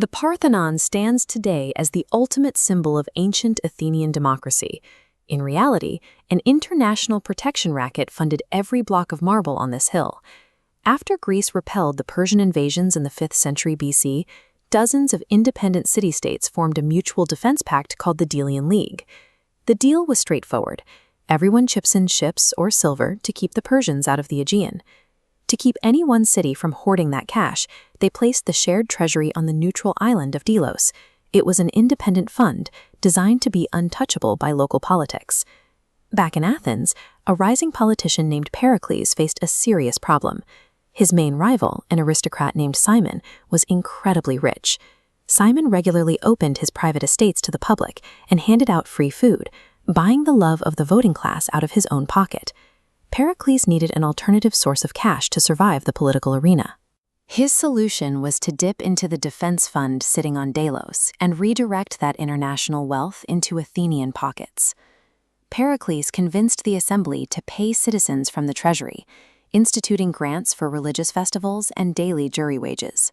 The Parthenon stands today as the ultimate symbol of ancient Athenian democracy. In reality, an international protection racket funded every block of marble on this hill. After Greece repelled the Persian invasions in the 5th century BC, dozens of independent city-states formed a mutual defense pact called the Delian League. The deal was straightforward. Everyone chips in ships or silver to keep the Persians out of the Aegean. To keep any one city from hoarding that cash, they placed the shared treasury on the neutral island of Delos. It was an independent fund designed to be untouchable by local politics. Back in Athens, a rising politician named Pericles faced a serious problem. His main rival, an aristocrat named Simon, was incredibly rich. Simon regularly opened his private estates to the public and handed out free food, buying the love of the voting class out of his own pocket. Pericles needed an alternative source of cash to survive the political arena. His solution was to dip into the defense fund sitting on Delos and redirect that international wealth into Athenian pockets. Pericles convinced the assembly to pay citizens from the treasury, instituting grants for religious festivals and daily jury wages.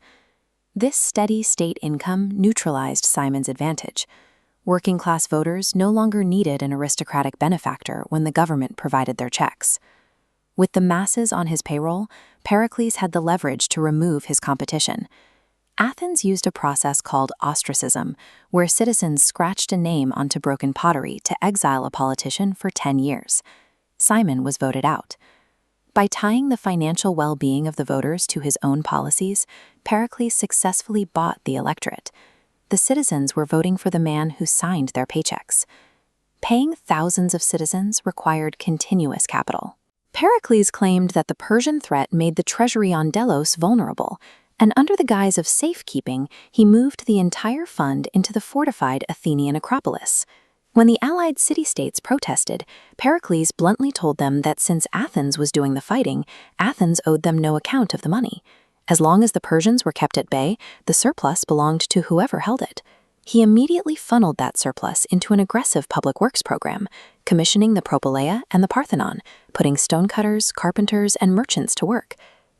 This steady state income neutralized Simon's advantage. Working-class voters no longer needed an aristocratic benefactor when the government provided their checks. With the masses on his payroll, Pericles had the leverage to remove his competition. Athens used a process called ostracism, where citizens scratched a name onto broken pottery to exile a politician for 10 years. Simon was voted out. By tying the financial well-being of the voters to his own policies, Pericles successfully bought the electorate. The citizens were voting for the man who signed their paychecks. Paying thousands of citizens required continuous capital. Pericles claimed that the Persian threat made the treasury on Delos vulnerable, and under the guise of safekeeping, he moved the entire fund into the fortified Athenian Acropolis. When the allied city-states protested, Pericles bluntly told them that since Athens was doing the fighting, Athens owed them no account of the money. As long as the Persians were kept at bay, the surplus belonged to whoever held it. He immediately funneled that surplus into an aggressive public works program, commissioning the Propylaea and the Parthenon, putting stonecutters, carpenters, and merchants to work.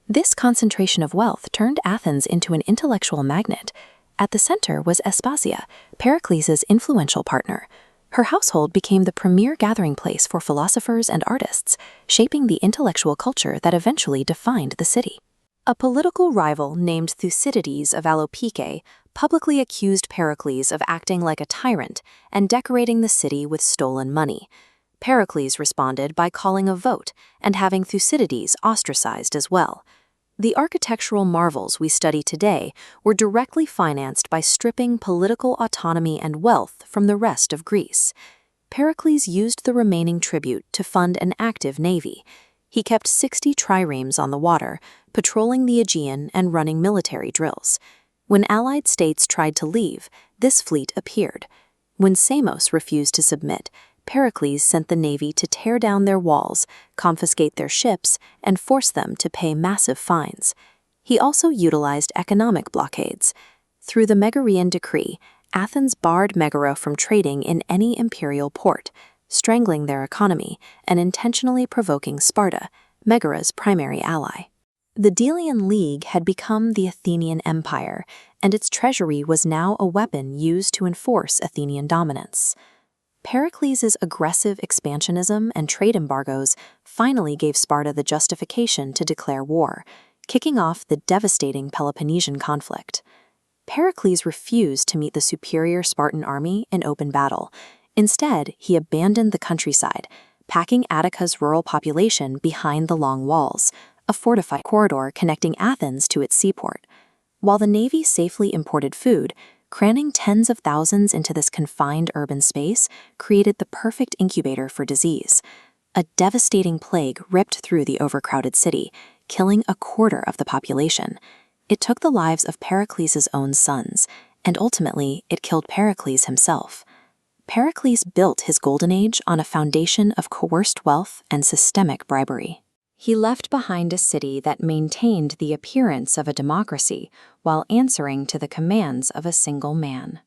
This concentration of wealth turned Athens into an intellectual magnet. At the center was Aspasia, Pericles' influential partner. Her household became the premier gathering place for philosophers and artists, shaping the intellectual culture that eventually defined the city. A political rival named Thucydides of Alopeike publicly accused Pericles of acting like a tyrant and decorating the city with stolen money. Pericles responded by calling a vote and having Thucydides ostracized as well. The architectural marvels we study today were directly financed by stripping political autonomy and wealth from the rest of Greece. Pericles used the remaining tribute to fund an active navy. He kept 60 triremes on the water, patrolling the Aegean and running military drills. When allied states tried to leave, this fleet appeared. When Samos refused to submit, Pericles sent the navy to tear down their walls, confiscate their ships, and force them to pay massive fines. He also utilized economic blockades. Through the Megarian decree, Athens barred Megara from trading in any imperial port, strangling their economy and intentionally provoking Sparta, Megara's primary ally. The Delian League had become the Athenian Empire, and its treasury was now a weapon used to enforce Athenian dominance. Pericles' aggressive expansionism and trade embargoes finally gave Sparta the justification to declare war, kicking off the devastating Peloponnesian conflict. Pericles refused to meet the superior Spartan army in open battle. Instead, he abandoned the countryside, packing Attica's rural population behind the long walls, a fortified corridor connecting Athens to its seaport. While the navy safely imported food, cramming tens of thousands into this confined urban space created the perfect incubator for disease. A devastating plague ripped through the overcrowded city, killing a quarter of the population. It took the lives of Pericles' own sons, and ultimately it killed Pericles himself. Pericles built his golden age on a foundation of coerced wealth and systemic bribery. He left behind a city that maintained the appearance of a democracy while answering to the commands of a single man.